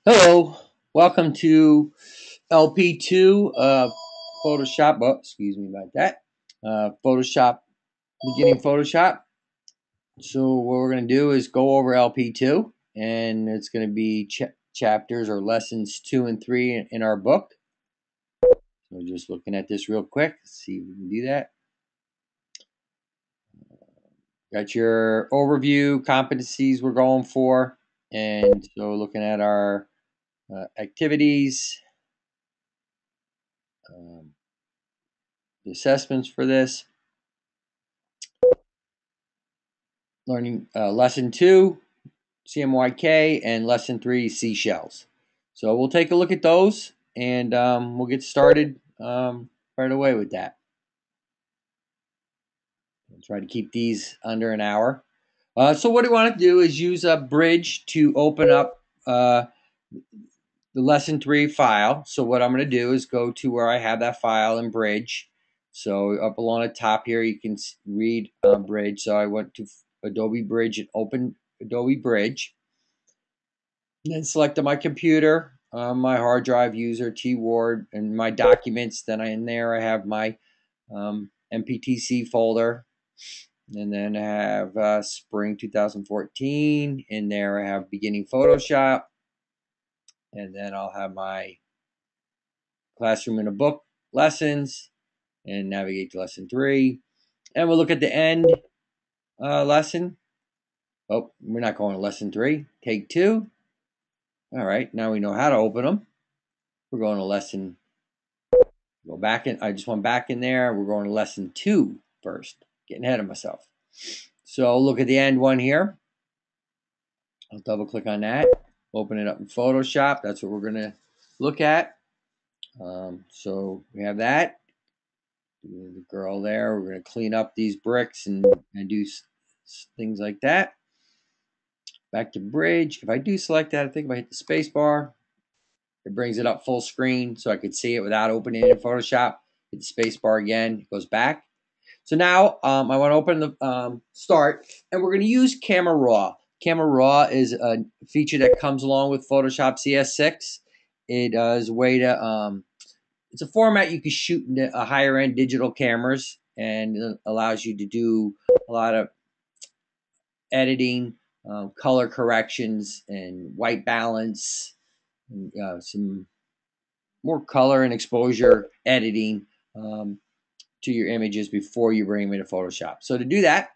Hello, welcome to LP2 Photoshop. Oh, excuse me about that. Photoshop, beginning Photoshop. So what we're going to do is go over LP2, and it's going to be chapters or lessons 2 and 3 in our book. So just looking at this real quick, see if we can do that. Got your overview, competencies we're going for, and so looking at our activities. The assessments for this. Learning lesson 2, CMYK, and lesson 3, seashells. So we'll take a look at those, and we'll get started right away with that. I'll try to keep these under an hour. So what we want to do is use a Bridge to open up the lesson 3 file. So what I'm going to do is go to where I have that file in Bridge. So up along the top here, you can read Bridge. So I went to Adobe Bridge and open Adobe Bridge. And then selected my computer, my hard drive user, T-Ward, and my documents. Then in there I have my MPTC folder. And then I have Spring 2014. In there I have Beginning Photoshop. And then I'll have my Classroom in a Book lessons and navigate to lesson 3. And we'll look at the end lesson. Oh, we're not going to lesson 3. Take 2. All right, now we know how to open them. We're going to lesson. Go back in. I just went back in there. We're going to lesson 2 first. Getting ahead of myself. So look at the end one here. I'll double click on that. Open it up in Photoshop. That's what we're going to look at. So we have that. The girl there. We're going to clean up these bricks and do things like that. Back to Bridge. If I do select that, I think if I hit the space bar, it brings it up full screen so I could see it without opening it in Photoshop. Hit the space bar again. It goes back. So now I want to open the Start, and we're going to use Camera Raw. Camera Raw is a feature that comes along with Photoshop CS6. It is a way to it's a format you can shoot in higher end digital cameras, and it allows you to do a lot of editing, color corrections, and white balance, and some more color and exposure editing to your images before you bring them into Photoshop. So to do that,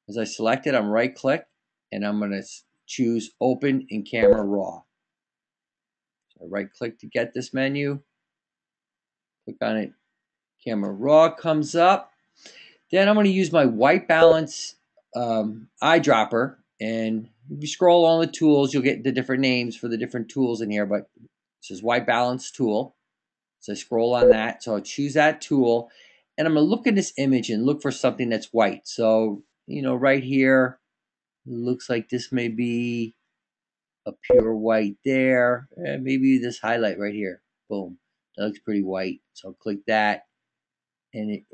as I select it, I'm right click and I'm going to choose Open in Camera Raw. So I right click to get this menu, click on it, Camera Raw comes up. Then I'm going to use my white balance eyedropper, and if you scroll along the tools, you'll get the different names for the different tools in here, but it says white balance tool. So I scroll on that. So I'll choose that tool, and I'm going to look at this image and look for something that's white. So, right here, it looks like this may be a pure white there. And maybe this highlight right here. Boom. That looks pretty white. So I'll click that, and it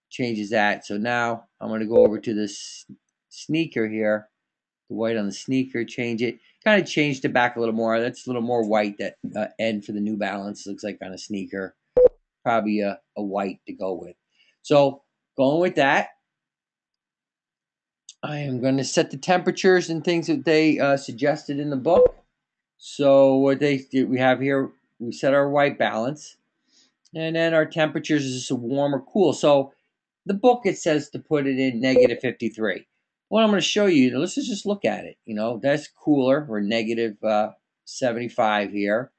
changes that. So now I'm going to go over to this sneaker here. The white on the sneaker, change it. Kind of changed it back a little more. That's a little more white. That end for the New Balance looks like on a sneaker. Probably a white to go with. So going with that, I am going to set the temperatures and things that they suggested in the book. So what we have here, we set our white balance, and then our temperatures is warm or cool. So the book, it says to put it in negative 53. What I'm going to show you, let's just look at it. That's cooler. We're negative 75 here.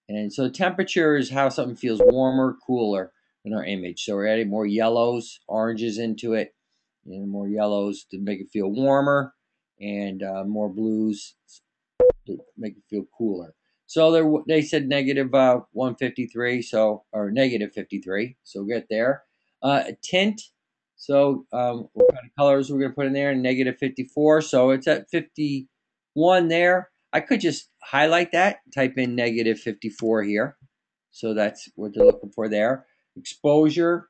And so temperature is how something feels warmer, cooler in our image. So we're adding more yellows, oranges into it, and more yellows to make it feel warmer, and more blues to make it feel cooler. So they said negative 153, or negative 53. So we'll get there. A tint. So what kind of colors we're going to put in there? Negative 54. So it's at 51 there. I could just highlight that, type in negative 54 here. So that's what they're looking for there. Exposure,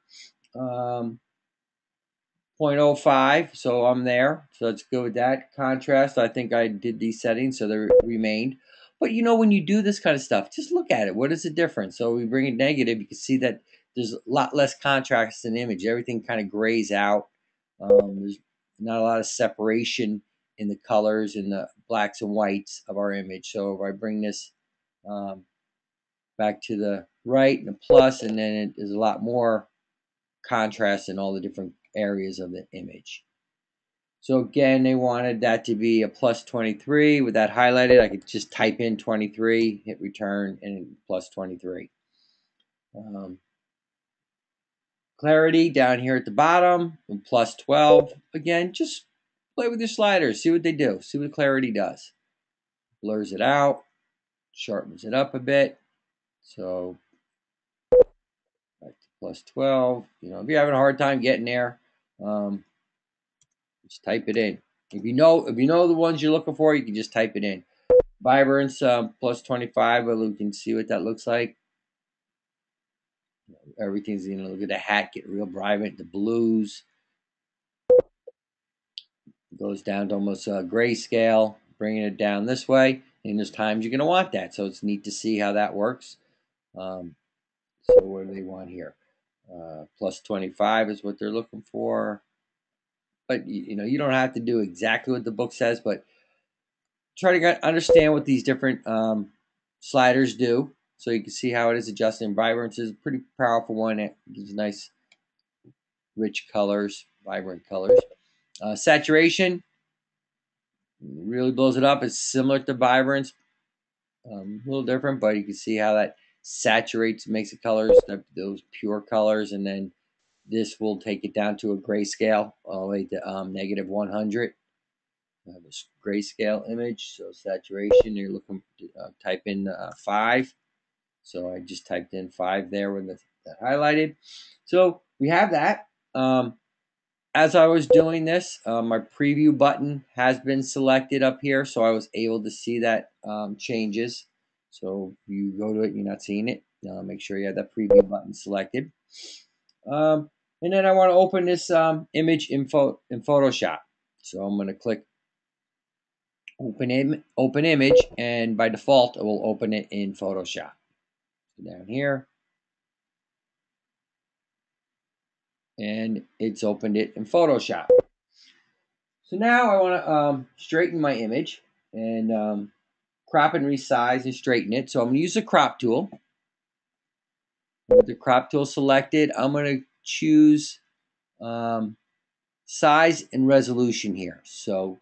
0.05. So I'm there. So let's go with that. Contrast, I think I did these settings, so they remained. But you know, when you do this kind of stuff, just look at it. What is the difference? So we bring it negative, you can see that there's a lot less contrast in the image. Everything kind of grays out. There's not a lot of separation in the colors and the blacks and whites of our image. So if I bring this back to the right and the plus, and then there's a lot more contrast in all the different areas of the image. So again, they wanted that to be a plus 23. With that highlighted, I could just type in 23, hit return, and plus 23. Clarity down here at the bottom, and plus 12. Again, just play with your sliders, see what they do, see what clarity does. Blurs it out, sharpens it up a bit. So back to plus 12. You know, if you're having a hard time getting there, just type it in. If you know the ones you're looking for, you can just type it in. Vibrance plus 25. Well, we can see what that looks like. Everything's gonna look at the hat, get real vibrant. The blues goes down to almost grayscale, bringing it down this way. And there's times you're gonna want that, so it's neat to see how that works. So what do they want here? Plus 25 is what they're looking for. But you know, you don't have to do exactly what the book says, but try to understand what these different sliders do, so you can see how it is adjusting. Vibrance is a pretty powerful one. It gives nice, rich colors, vibrant colors. Saturation really blows it up. It's similar to vibrance, a little different, but you can see how that saturates, makes the colors, those pure colors, and then this will take it down to a grayscale all the way to negative 100. This grayscale image, so saturation, you're looking to type in 5. So I just typed in 5 there with that highlighted. So we have that. As I was doing this, my preview button has been selected up here, so I was able to see that changes. So if you go to it, you're not seeing it. Make sure you have that preview button selected. And then I want to open this image in Photoshop. So I'm going to click open image, and by default, it will open it in Photoshop. So down here, and it's opened it in Photoshop. So now I want to straighten my image and crop and resize and straighten it. So I'm going to use the crop tool. With the crop tool selected, I'm going to choose size and resolution here. So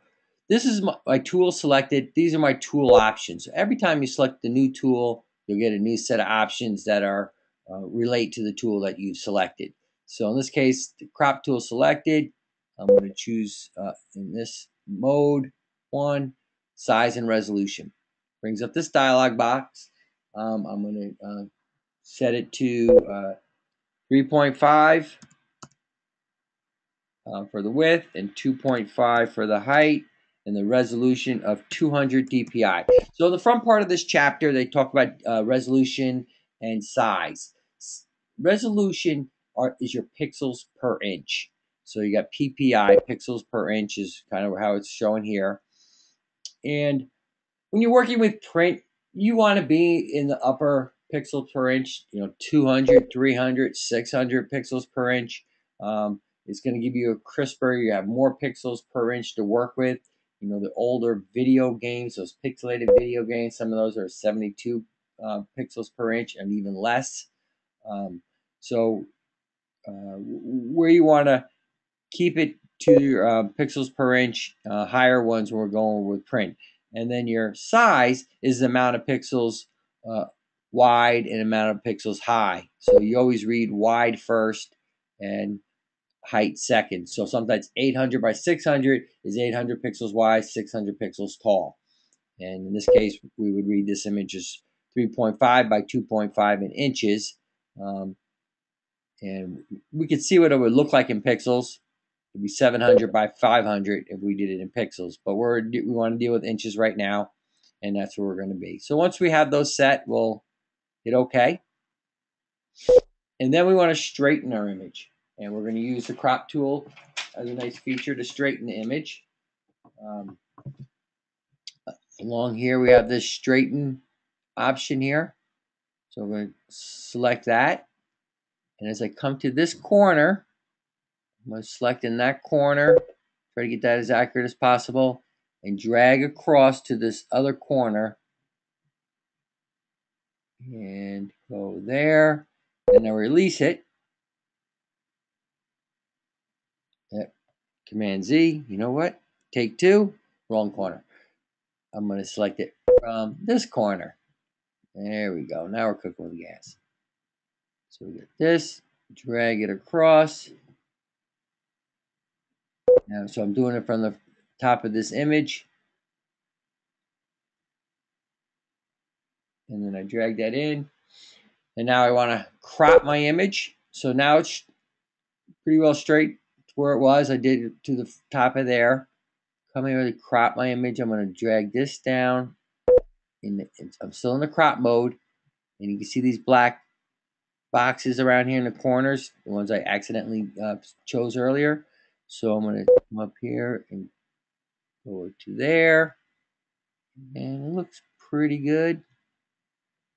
this is my tool selected. These are my tool options. So every time you select the new tool, you'll get a new set of options that are relate to the tool that you selected. So in this case, the crop tool selected. I'm going to choose in this mode 1, size and resolution. Brings up this dialog box. I'm going to set it to 3.5 for the width and 2.5 for the height, and the resolution of 200 dpi. So the front part of this chapter, they talk about resolution and size. Resolution is your pixels per inch. So you got PPI, pixels per inch, is kind of how it's shown here. And when you're working with print, you want to be in the upper pixels per inch, 200, 300, 600 pixels per inch. It's going to give you a crisper, you have more pixels per inch to work with. The older video games, those pixelated video games, some of those are 72 pixels per inch and even less. So where you want to keep it to your pixels per inch, higher ones when we're going with print. And then your size is the amount of pixels wide and amount of pixels high. So you always read wide first and height second. So sometimes 800 by 600 is 800 pixels wide, 600 pixels tall. And in this case, we would read this image as 3.5 by 2.5 in inches. And we could see what it would look like in pixels. It'd be 700 by 500 if we did it in pixels. But we want to deal with inches right now, and that's where we're going to be. So once we have those set, we'll hit OK. And then we want to straighten our image. And we're going to use the crop tool as a nice feature to straighten the image. Along here we have this straighten option here. So I'm going to select that. And as I come to this corner, I'm going to select in that corner, try to get that as accurate as possible, and drag across to this other corner. And go there. And now release it. Yep. Command Z. You know what? Take two. Wrong corner. I'm going to select it from this corner. There we go. Now we're cooking with gas. So we get this. Drag it across. Now, so I'm doing it from the top of this image. And then I drag that in. And now I want to crop my image. So now it's pretty well straight to where it was. I did it to the top of there. Come here to crop my image. I'm going to drag this down. I'm still in the crop mode. And you can see these black boxes around here in the corners, the ones I accidentally chose earlier. So I'm going to come up here and go to there. And it looks pretty good.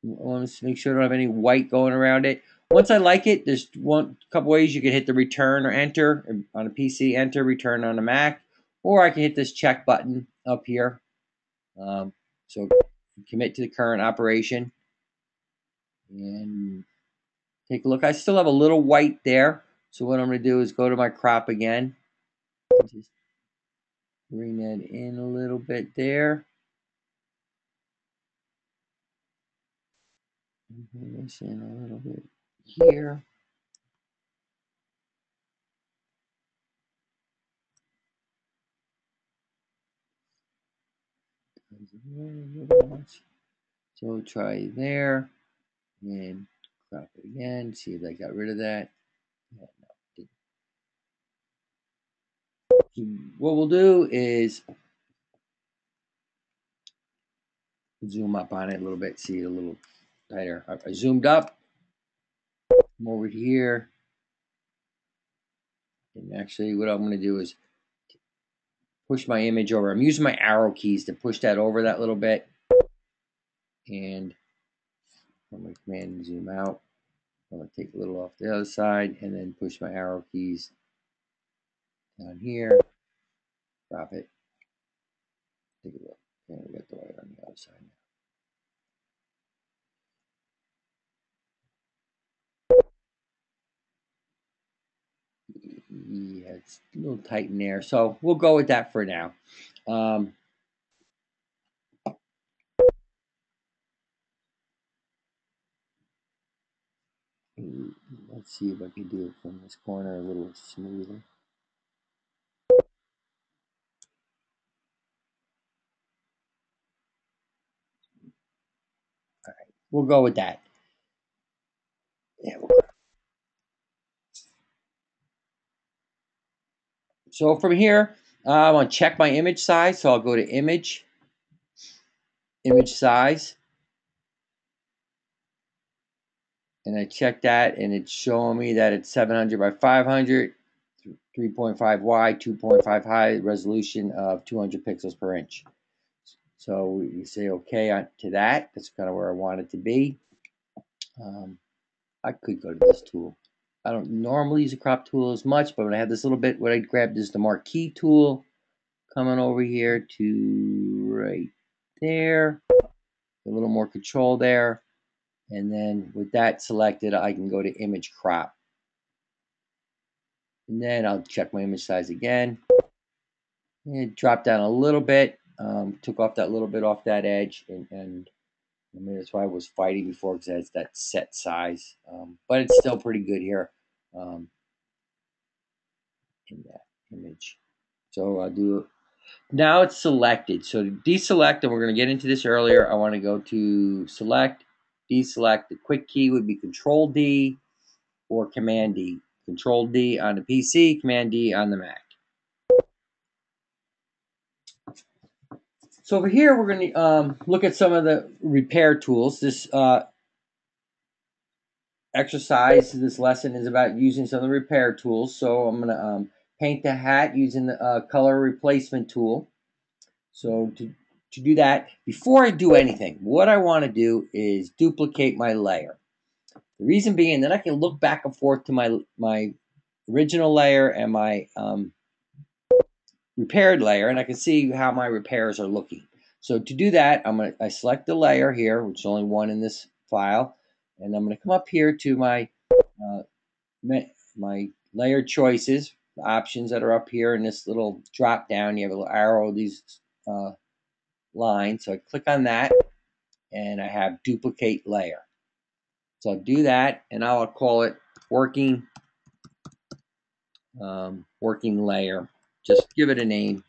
I want to make sure I don't have any white going around it. Once I like it, there's one couple ways you can hit the return or enter on a PC, enter, return on a Mac, or I can hit this check button up here. So commit to the current operation and take a look. I still have a little white there. So what I'm going to do is go to my crop again. Just bring that in a little bit there. Bring this in a little bit here. So try there and crop it again. See if I got rid of that. Yeah, no, what we'll do is zoom up on it a little bit. See it a little tighter. I zoomed up. I'm over here. And actually what I'm going to do is push my image over. I'm using my arrow keys to push that over that little bit. And I'm going to command and zoom out. I'm going to take a little off the other side and then push my arrow keys down here. Drop it. Take a look. And we got the white on the other side now. Yeah, it's a little tight in there. So we'll go with that for now. Let's see if I can do it from this corner a little smoother. All right, we'll go with that. Yeah, so from here, I want to check my image size. So I'll go to image, image size. And I check that, and it's showing me that it's 700 by 500, 3.5 wide, 2.5 high, resolution of 200 pixels per inch. So you say okay to that. That's kind of where I want it to be. I could go to this tool. I don't normally use a crop tool as much, but when I have this little bit, what I grabbed is the marquee tool. Coming over here to right there. A little more control there. And then with that selected, I can go to image crop. And then I'll check my image size again. And drop down a little bit. Took off that little bit off that edge. And I mean, that's why I was fighting before, because it has that set size. But it's still pretty good here in that image. So I'll do it. Now it's selected. So to deselect, and we're going to get into this earlier, I want to go to select, deselect. The quick key would be Control D or Command D. Control D on the PC, Command D on the Mac. So over here, we're going to look at some of the repair tools. This exercise, this lesson is about using some of the repair tools. So I'm going to paint the hat using the color replacement tool. So to to do that, before I do anything, what I want to do is duplicate my layer. The reason being that I can look back and forth to my original layer and my repaired layer, and I can see how my repairs are looking. So to do that, I select the layer here, which is only one in this file, and I'm going to come up here to my my layer choices, the options that are up here in this little drop down. You have a little arrow, these lines. So I click on that, and I have duplicate layer. So I'll do that, and I'll call it working layer. Just give it a name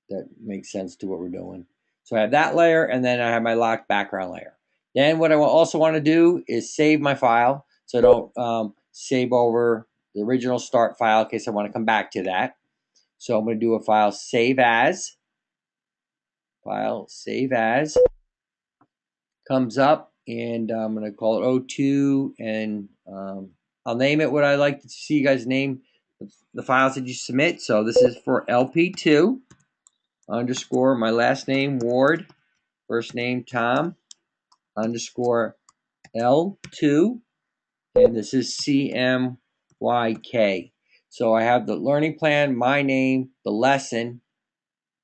that makes sense to what we're doing. So I have that layer, and then I have my locked background layer. Then what I also want to do is save my file, so I don't save over the original start file in case I want to come back to that. So I'm going to do a file save as. File save as comes up, and I'm going to call it O2, and I'll name it what I like to see you guys name the files that you submit. So this is for LP2 underscore my last name Ward, first name Tom underscore L2, and this is CMYK. So I have the learning plan, my name, the lesson,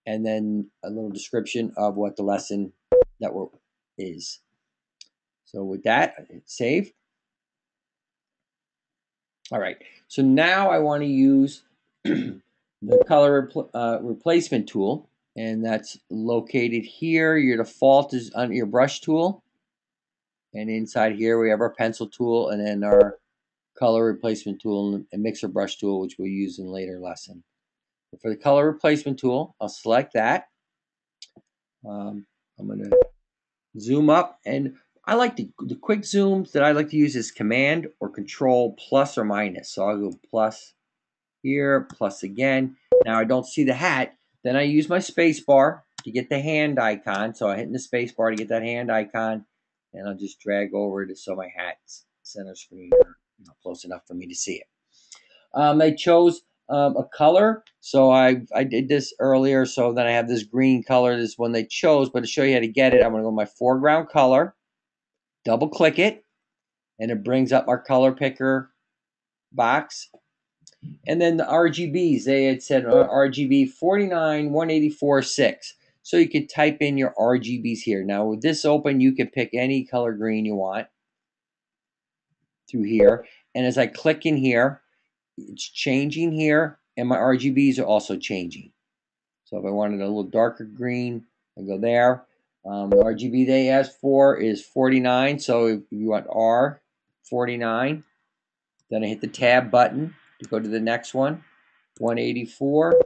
and then a little description of what the lesson network is. So with that, I hit save. All right, so now I want to use the color replacement tool, and that's located here. Your default is on your brush tool, and inside here we have our pencil tool, and then our color replacement tool and mixer brush tool, which we'll use in a later lesson. But for the color replacement tool, I'll select that. I'm going to zoom up, and I like the quick zooms that I like to use is Command or Control plus or minus. So I'll go plus here, plus again. Now I don't see the hat. Then I use my space bar to get the hand icon. So I hit the space bar to get that hand icon, and I'll just drag over to so my hat's center screen, or close enough for me to see it. I chose a color, so I did this earlier. So then I have this green color. This is one they chose, but to show you how to get it, I'm going to go to my foreground color, double click it, and it brings up our color picker box. And then the RGBs, they had said RGB 49, 184, 6. So you could type in your RGBs here. Now with this open, you can pick any color green you want through here. And as I click in here, it's changing here, and my RGBs are also changing. So if I wanted a little darker green, I go there. The RGB they asked for is 49. So if you want R49, then I hit the tab button to go to the next one, 184,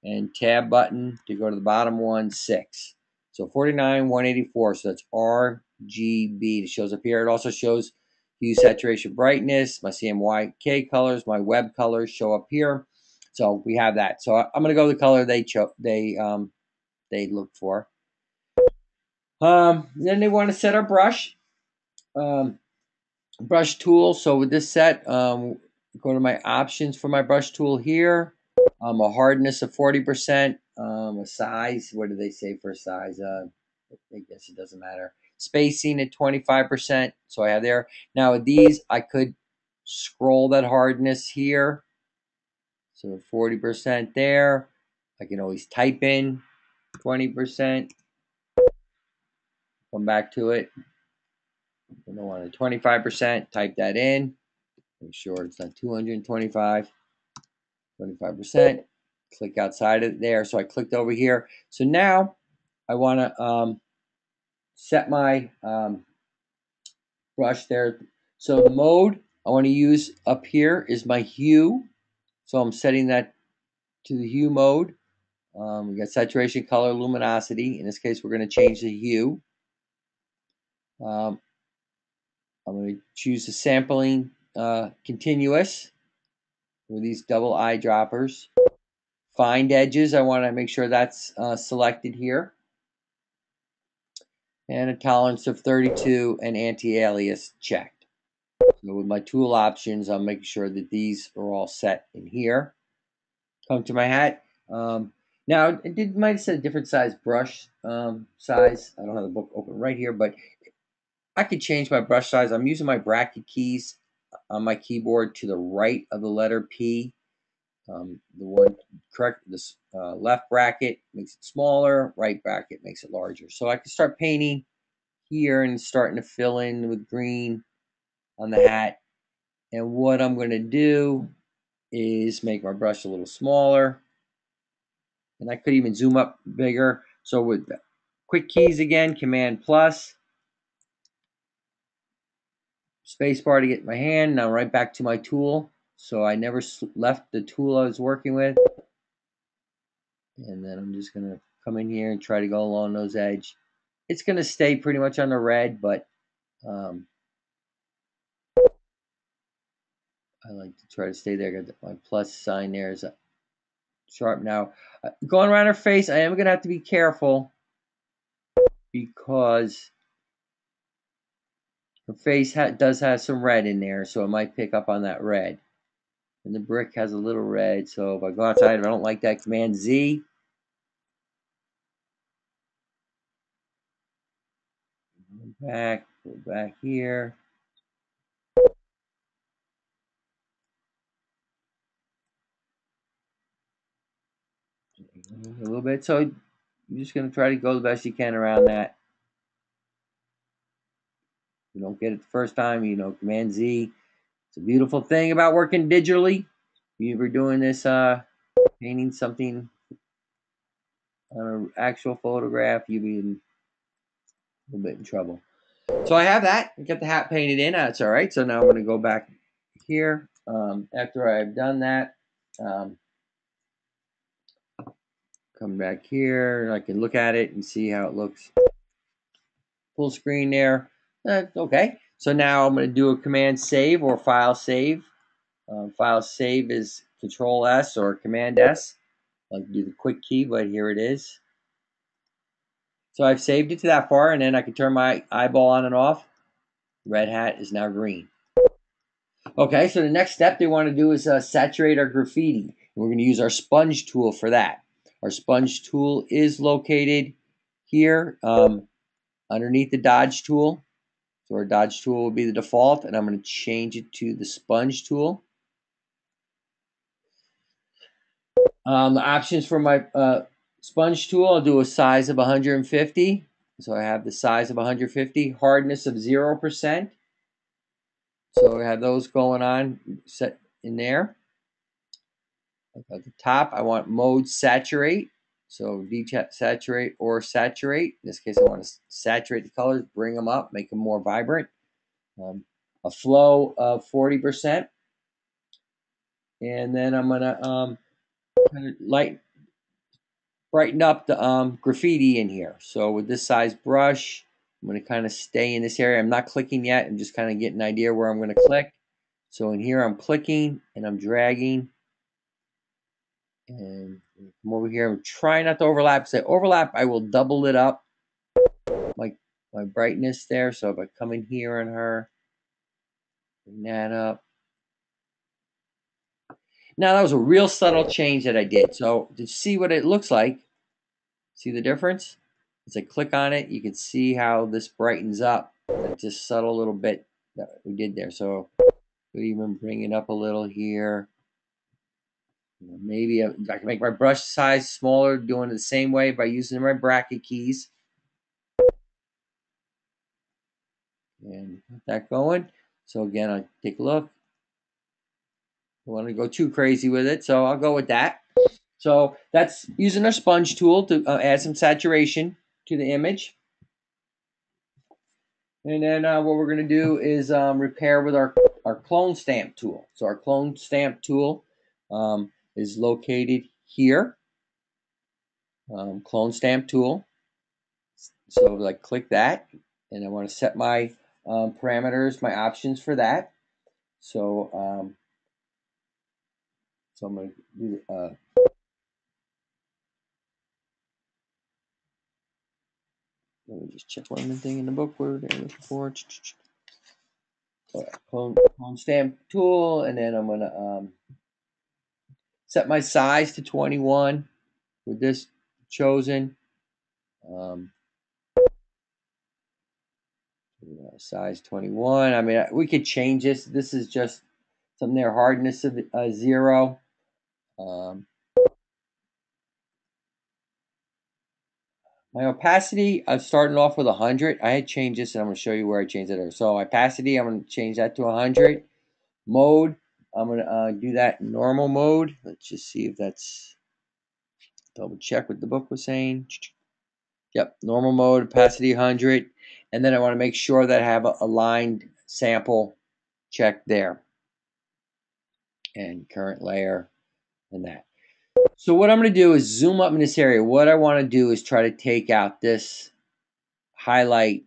and tab button to go to the bottom one, 6. So 49, 184. So that's RGB. It shows up here. It also shows hue, saturation, brightness. My CMYK colors, my web colors show up here. So we have that. So I'm going to go with the color they look for. Then they want to set our brush tool. So with this set, go to my options for my brush tool here. A hardness of 40%. A size. What do they say for a size? I guess it doesn't matter. Spacing at 25%. So I have there. Now with these, I could scroll that hardness here. So 40% there. I can always type in 20%. Come back to it. I don't want 25%. Type that in. Make sure it's not 225. 25%. Click outside of there. So I clicked over here. So now I want to set my brush there. So the mode I want to use up here is my hue. So I'm setting that to the hue mode. We got saturation, color, luminosity. In this case, we're going to change the hue. I'm going to choose the sampling continuous with these double eyedroppers. Find edges, I want to make sure that's selected here. And a tolerance of 32 and anti-alias checked. So with my tool options, I'm making sure that these are all set in here. Come to my hat. Now, it might have said a different size brush size. I don't have the book open right here, but I could change my brush size. I'm using my bracket keys on my keyboard to the right of the letter P. The one correct, this left bracket makes it smaller, right bracket makes it larger. So I can start painting here and starting to fill in with green on the hat. And what I'm going to do is make my brush a little smaller. And I could even zoom up bigger. So with the quick keys again, Command plus, space bar to get my hand. Now right back to my tool. So I never left the tool I was working with. And then I'm just going to come in here and try to go along those edges. It's going to stay pretty much on the red, but I like to try to stay there. Got my plus sign there is sharp. Now, going around her face, I am going to have to be careful because her face does have some red in there, so it might pick up on that red. And the brick has a little red, so if I go outside, if I don't like that, Command Z. Go back here. A little bit. So you're just going to try to go the best you can around that. If you don't get it the first time, Command Z. It's a beautiful thing about working digitally. If you ever doing this, painting something on an actual photograph, you'd be in a little bit in trouble. So I have that. I got the hat painted in. That's all right. So now I'm going to go back here. After I've done that, come back here. I can look at it and see how it looks. Full screen there. Okay. So now I'm going to do a Command Save or File Save. File Save is Control S or Command S. I like to do the quick key, but here it is. So I've saved it to that far, and then I can turn my eyeball on and off. Red hat is now green. Okay, so the next step they want to do is saturate our graffiti. We're going to use our sponge tool for that. Our sponge tool is located here underneath the dodge tool. So our dodge tool will be the default, and I'm going to change it to the sponge tool. The options for my sponge tool, I'll do a size of 150. So I have the size of 150, hardness of 0%. So we have those going on set in there. At the top, I want mode saturate. So desaturate or saturate. In this case, I want to saturate the colors, bring them up, make them more vibrant. A flow of 40%. And then I'm going to kind of brighten up the graffiti in here. So with this size brush, I'm going to kind of stay in this area. I'm not clicking yet. I'm just kind of getting an idea where I'm going to click. So in here, I'm clicking and I'm dragging. And come over here. I'm trying not to overlap. Because I overlap, I will double it up, my brightness there. So if I come in here on her, bring that up. Now that was a real subtle change that I did. So to see what it looks like, see the difference? As I click on it, you can see how this brightens up. That just subtle little bit that we did there. So we'll even bring it up a little here. Maybe I can make my brush size smaller, doing it the same way by using my bracket keys. And get that going. So again, I take a look. I want to go too crazy with it, so I'll go with that. So that's using our sponge tool to add some saturation to the image. And then what we're going to do is repair with our clone stamp tool. So our clone stamp tool is located here. Clone stamp tool. So like click that, and I want to set my parameters, my options for that. So I'm going to do let me just check one thing in the book where they're looking for. Clone stamp tool, and then I'm going to set my size to 21. with this chosen. Size 21. I mean, we could change this. This is just something there. Hardness of 0. My opacity, I'm starting off with 100. I had changed this, and I'm going to show you where I changed it. So opacity, I'm going to change that to 100. Mode, I'm going to do that in normal mode. Let's just see if that's, double check what the book was saying. Yep, normal mode, opacity 100. And then I want to make sure that I have a aligned sample check there. And current layer and that. So what I'm going to do is zoom up in this area. What I want to do is try to take out this highlight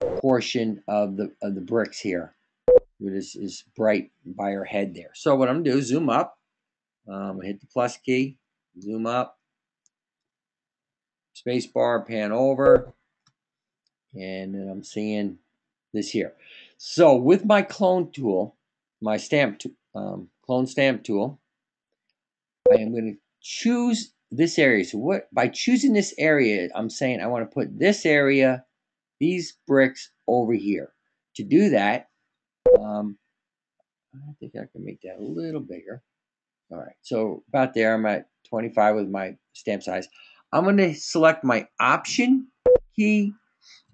portion of the bricks here. This is bright by her head there. So what I'm going to do is zoom up. Hit the plus key, zoom up, space bar, pan over, and then I'm seeing this here. So with my clone tool, my clone stamp tool, I am going to choose this area. So what, by choosing this area, I'm saying I want to put this area, these bricks over here. To do that, I think I can make that a little bigger. All right, so about there, I'm at 25 with my stamp size. I'm going to select my Option key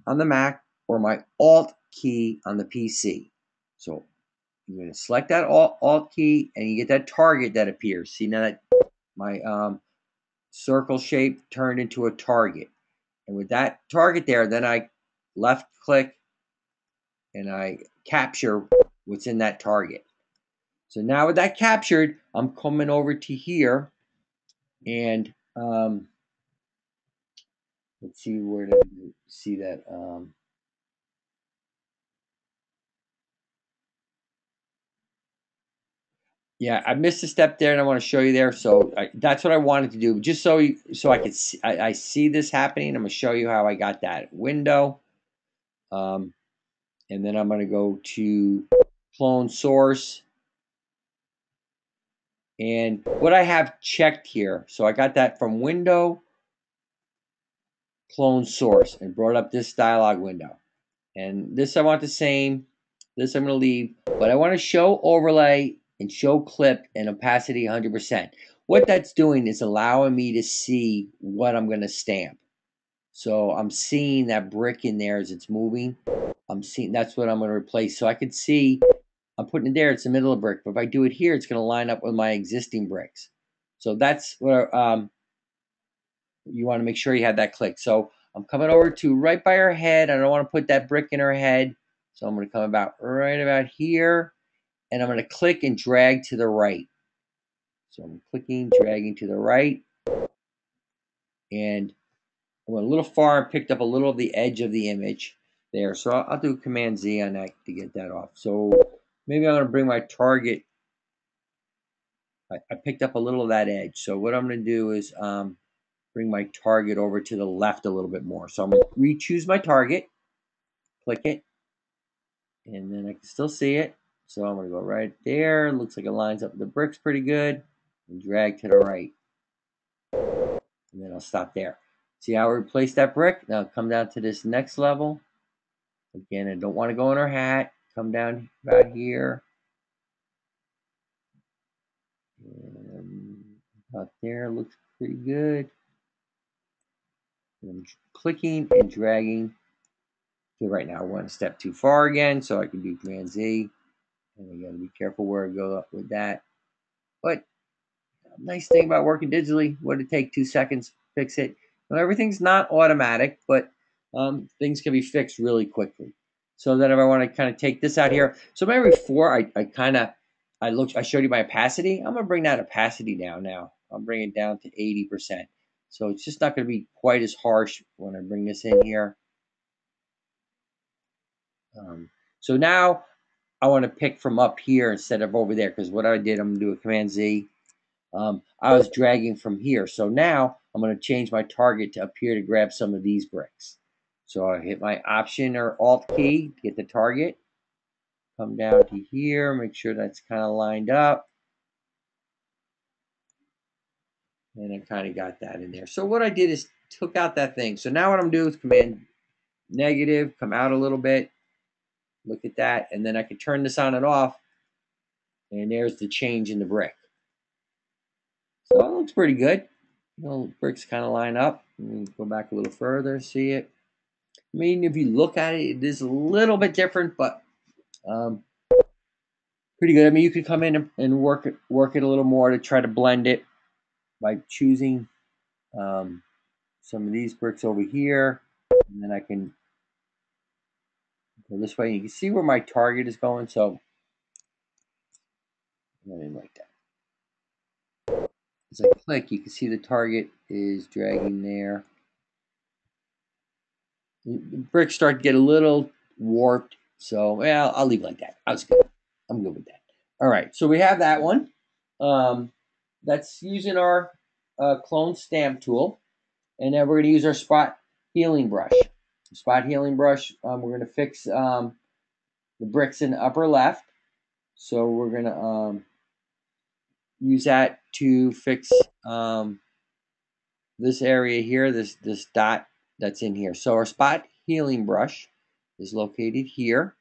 on the Mac or my Alt key on the PC. So I'm going to select that Alt key, and you get that target that appears. See now that my circle shape turned into a target. And with that target there, then I left click and I capture what's in that target. So now with that captured, I'm coming over to here and let's see where to see that. Yeah, I missed a step there, and I want to show you there. So that's what I wanted to do, just so I could see, I see this happening. I'm going to show you how I got that window, and then I'm going to go to clone source, and what I have checked here. So I got that from window, clone source, and brought up this dialog window. And this I want the same. This I'm going to leave, but I want to show overlay and show clip and opacity 100%. What that's doing is allowing me to see what I'm going to stamp. So I'm seeing that brick in there as it's moving. I'm seeing that's what I'm going to replace. So I can see I'm putting it there. It's the middle of the brick. But if I do it here, it's going to line up with my existing bricks. So that's where you want to make sure you have that clicked. So I'm coming over to right by her head. I don't want to put that brick in her head. So I'm going to come about right about here. And I'm going to click and drag to the right. So I'm clicking, dragging to the right. And I went a little far and picked up a little of the edge of the image there. So I'll do Command Z on that to get that off. So maybe I'm going to bring my target. I picked up a little of that edge. So what I'm going to do is bring my target over to the left a little bit more. So I'm going to re-choose my target, click it, and then I can still see it. So I'm going to go right there. It looks like it lines up with the bricks pretty good. And drag to the right. And then I'll stop there. See how I replaced that brick? Now come down to this next level. Again, I don't want to go in her hat. Come down about here. And about there looks pretty good. And I'm clicking and dragging. Okay, right now I want to step too far again, so I can do Command Z. And I got to be careful where I go up with that. But nice thing about working digitally, would it take 2 seconds? Fix it. Now, everything's not automatic, but things can be fixed really quickly. So then if I want to kind of take this out here, so maybe before I showed you my opacity. I'm gonna bring that opacity down now. I'll bring it down to 80%. So it's just not gonna be quite as harsh when I bring this in here. So now I want to pick from up here instead of over there, because what I did, I'm gonna do a Command Z. I was dragging from here. So now I'm going to change my target to up here to grab some of these bricks. So I hit my Option or Alt key to get the target. Come down to here, make sure that's kind of lined up. And I kind of got that in there. So what I did is took out that thing. So now what I'm doing is Command negative, come out a little bit. Look at that. And then I can turn this on and off. And there's the change in the brick. So it looks pretty good. The bricks kind of line up. Go back a little further, see it. I mean, if you look at it, it is a little bit different, but pretty good. I mean, you could come in and work it a little more to try to blend it by choosing some of these bricks over here, and then I can go this way. You can see where my target is going, so I didn't like that. As I click, you can see the target is dragging there. The bricks start to get a little warped, so well, I'll leave it like that. I was good. I'm good with that. All right, so we have that one. That's using our clone stamp tool, and then we're going to use our spot healing brush. Spot healing brush. We're going to fix the bricks in the upper left. So we're going to use that to fix this area here, this dot that's in here. So our spot healing brush is located here.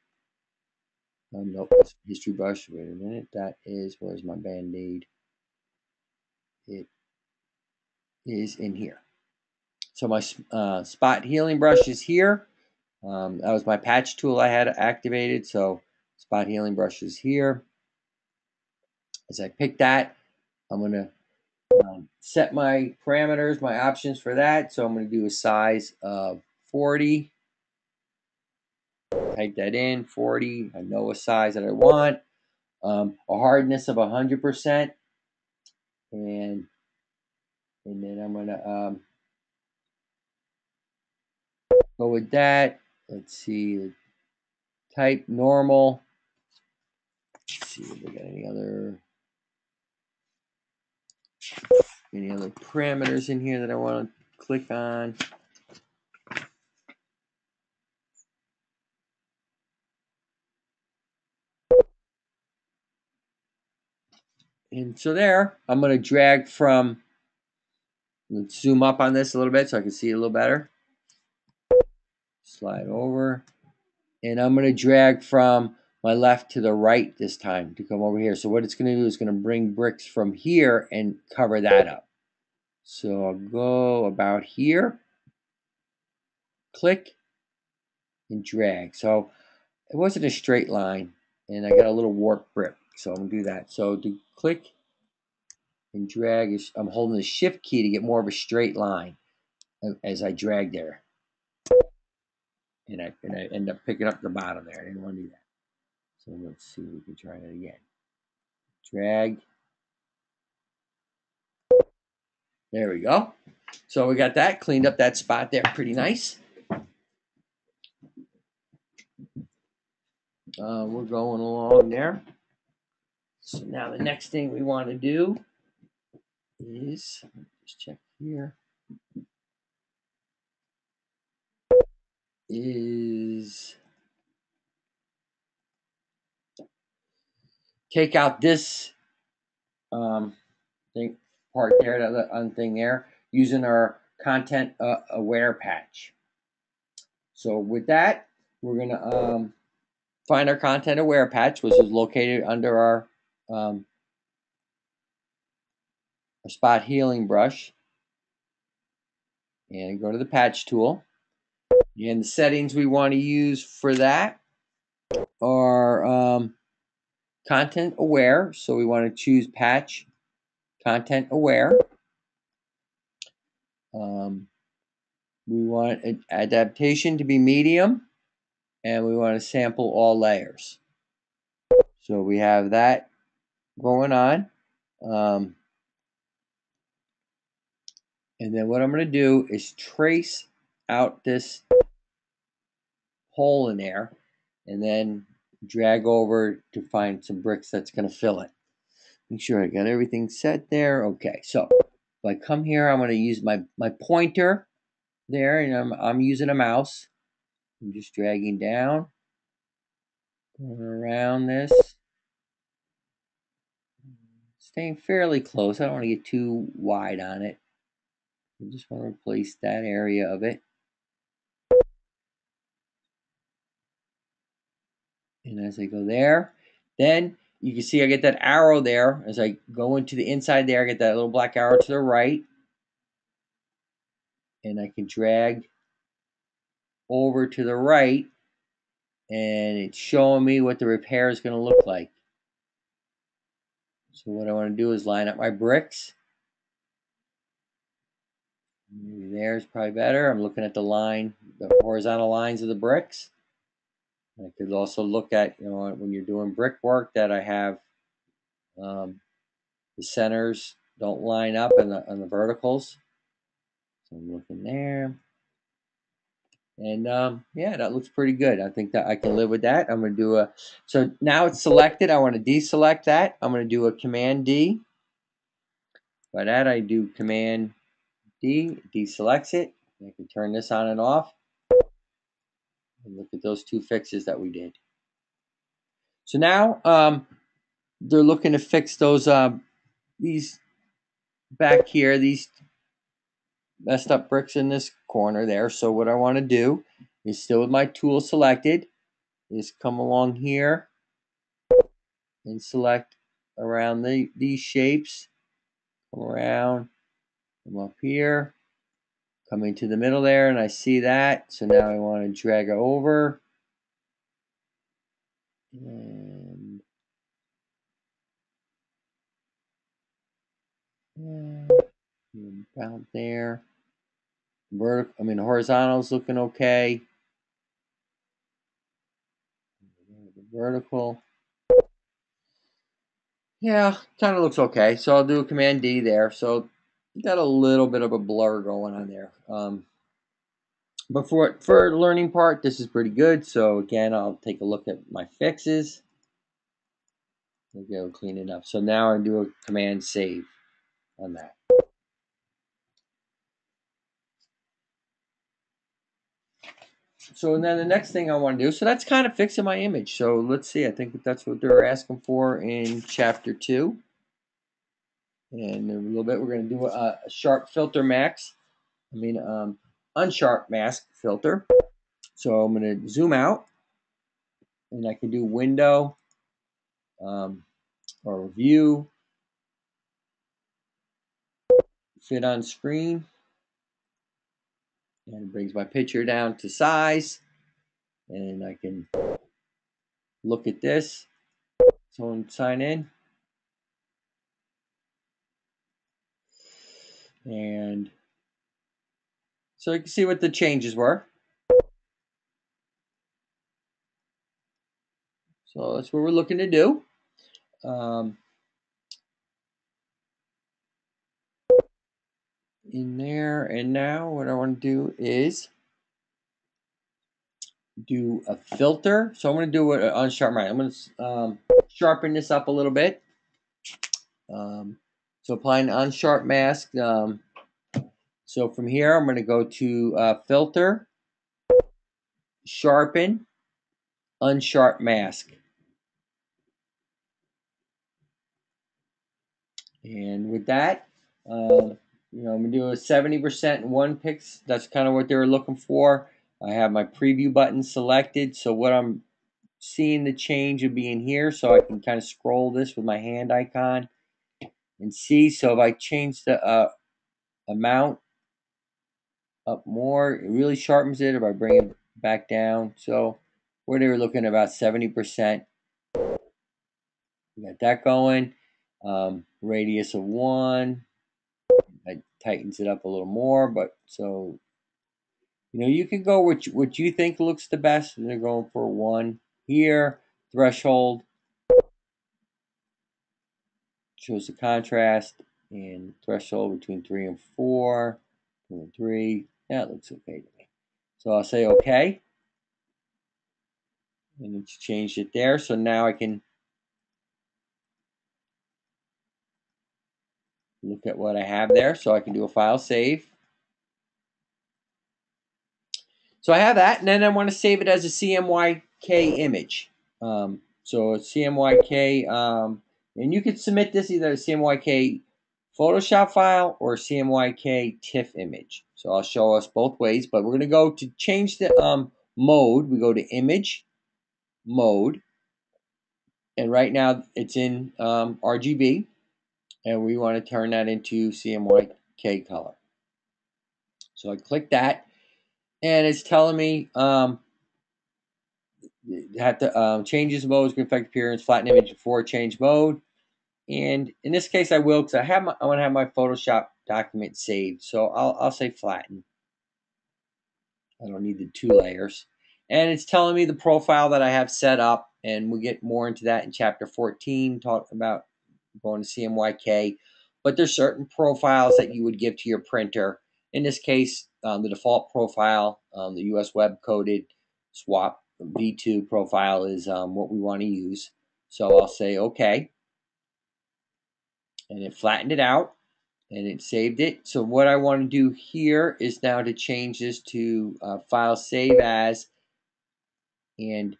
Nope, it's history brush. Wait a minute. That is, where's my Band-Aid? It is in here. So my spot healing brush is here. That was my patch tool I had activated. So spot healing brush is here. As I pick that, I'm going to set my parameters, my options for that. So I'm going to do a size of 40. Type that in, 40. I know a size that I want. A hardness of 100%. And then I'm going to go with that. Let's see. Type normal. Let's see if we got any other parameters in here that I want to click on. And so there, I'm going to drag from, let's zoom up on this a little bit so I can see it a little better. Slide over. And I'm going to drag from my left to the right this time to come over here. So what it's going to do is going to bring bricks from here and cover that up. So I'll go about here, click, and drag. So it wasn't a straight line, and I got a little warped brick. So I'm going to do that. So to click and drag, I'm holding the shift key to get more of a straight line as I drag there. And I end up picking up the bottom there. I didn't want to do that. So let's see, we can try that again. Drag. There we go. So we got that, cleaned up that spot there pretty nice. We're going along there. So now the next thing we want to do is, just check here, is take out this part there, that thing there, using our content aware patch. So with that, we're going to find our content aware patch, which is located under our spot healing brush, and go to the patch tool. And the settings we want to use for that are content aware. So we want to choose patch content aware. We want adaptation to be medium, and we want to sample all layers. So we have that going on. And then what I'm going to do is trace out this hole in there, and then drag over to find some bricks that's going to fill it. Make sure I got everything set there. Okay, so if I come here, I'm going to use my pointer there, and I'm using a mouse. I'm just dragging down, going around this, staying fairly close. I don't want to get too wide on it. I just want to replace that area of it. And as I go there, then you can see I get that arrow there. As I go into the inside there, I get that little black arrow to the right. And I can drag over to the right, and it's showing me what the repair is going to look like. So what I want to do is line up my bricks. Maybe there's probably better. I'm looking at the line, the horizontal lines of the bricks. I could also look at, when you're doing brickwork, that I have the centers don't line up on the verticals. So I'm looking there. And yeah, that looks pretty good. I think that I can live with that. I'm going to do so now it's selected. I want to deselect that. I'm going to do a Command D. By that, I do Command D, deselects it. I can turn this on and off. And look at those two fixes that we did. So now they're looking to fix those these back here, these messed up bricks in this corner there. So what I want to do is, still with my tool selected, is come along here and select around these shapes. Come around, come up here, come into the middle there, and I see that. So now I want to drag it over. And about there. The horizontal's looking okay. The vertical. Yeah, kind of looks okay. So I'll do a Command D there. So you got a little bit of a blur going on there. But for the learning part, this is pretty good. So again, I'll take a look at my fixes. We'll go clean it up. So now I do a Command Save on that. So then the next thing I want to do, so that's kind of fixing my image. So let's see, I think that's what they're asking for in Chapter 2. And in a little bit, we're going to do a sharp filter max. Unsharp mask filter. So I'm going to zoom out, and I can do Window or View, Fit on Screen, and it brings my picture down to size, and I can look at this. So sign in, and so you can see what the changes were. So that's what we're looking to do. In there, and now what I want to do is do a filter. So I'm going to do it on sharp mask. I'm going to sharpen this up a little bit. So applying unsharp mask. So from here, I'm going to go to Filter, Sharpen, Unsharp Mask. And with that, I'm going to do a 70% in one pix. That's kind of what they were looking for. I have my preview button selected. So what I'm seeing the change will be in here. So I can kind of scroll this with my hand icon and see. So if I change the amount up more, it really sharpens it. If I bring it back down, so where they were looking at about 70%, we got that going. Radius of 1, that tightens it up a little more, but so you can go what you think looks the best. They're going for 1 here. Threshold shows the contrast, and threshold between 3 and 4, 2 and 3. That looks okay to me. So I'll say okay. And it's changed it there. So now I can look at what I have there. So I can do a file save. So I have that, and then I want to save it as a CMYK image. So a CMYK, and you could submit this either as CMYK Photoshop file or CMYK TIFF image. So I'll show us both ways, but we're going to go to change the mode. We go to image mode, and right now it's in RGB, and we want to turn that into CMYK color. So I click that, and it's telling me have to changes modes can affect appearance, flatten image before change mode. And in this case, I will, because I want to have my Photoshop document saved. So I'll say flatten. I don't need the 2 layers. And it's telling me the profile that I have set up, and we'll get more into that in chapter 14, talking about going to CMYK. But there's certain profiles that you would give to your printer. In this case, the default profile, the US web coded swap V2 profile is what we want to use. So I'll say OK. And it flattened it out, and it saved it. So what I want to do here is now to change this to file save as, and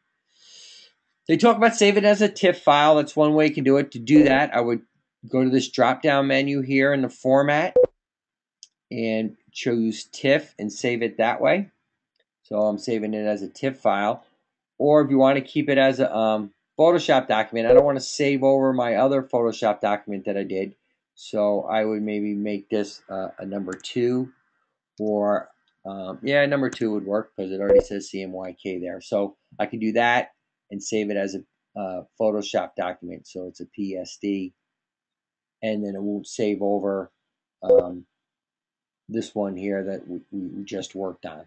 they talk about saving it as a TIFF file. That's one way you can do it. To do that, I would go to this drop down menu here in the format and choose TIFF and save it that way. So I'm saving it as a TIFF file. Or if you want to keep it as a Photoshop document, I don't want to save over my other Photoshop document that I did. So I would maybe make this a number 2, or yeah, number 2 would work because it already says CMYK there. So I can do that and save it as a Photoshop document. So it's a PSD, and then it won't save over this one here that we just worked on.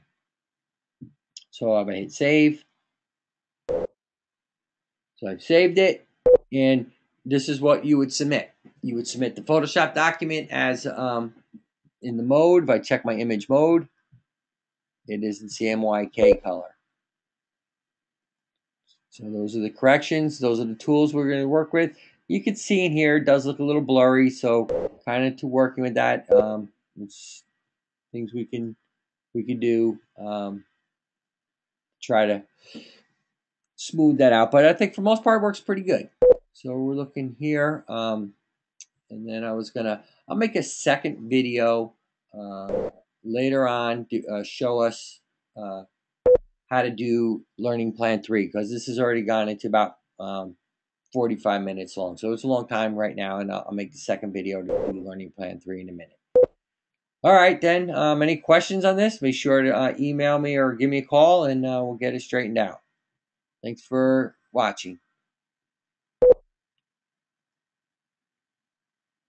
So I'm going to hit save. So I've saved it, and this is what you would submit. You would submit the Photoshop document as in the mode. If I check my image mode, it is in CMYK color. So those are the corrections. Those are the tools we're going to work with. You can see in here, it does look a little blurry, so kind of to working with that. It's things we can do. Try to smooth that out, but I think for the most part it works pretty good. So we're looking here, and then I'll make a second video later on to show us how to do Learning Plan 3, because this has already gone into about 45 minutes long. So it's a long time right now, and I'll make the second video to do Learning Plan 3 in a minute. All right, then. Any questions on this? Be sure to email me or give me a call, and we'll get it straightened out. Thanks for watching.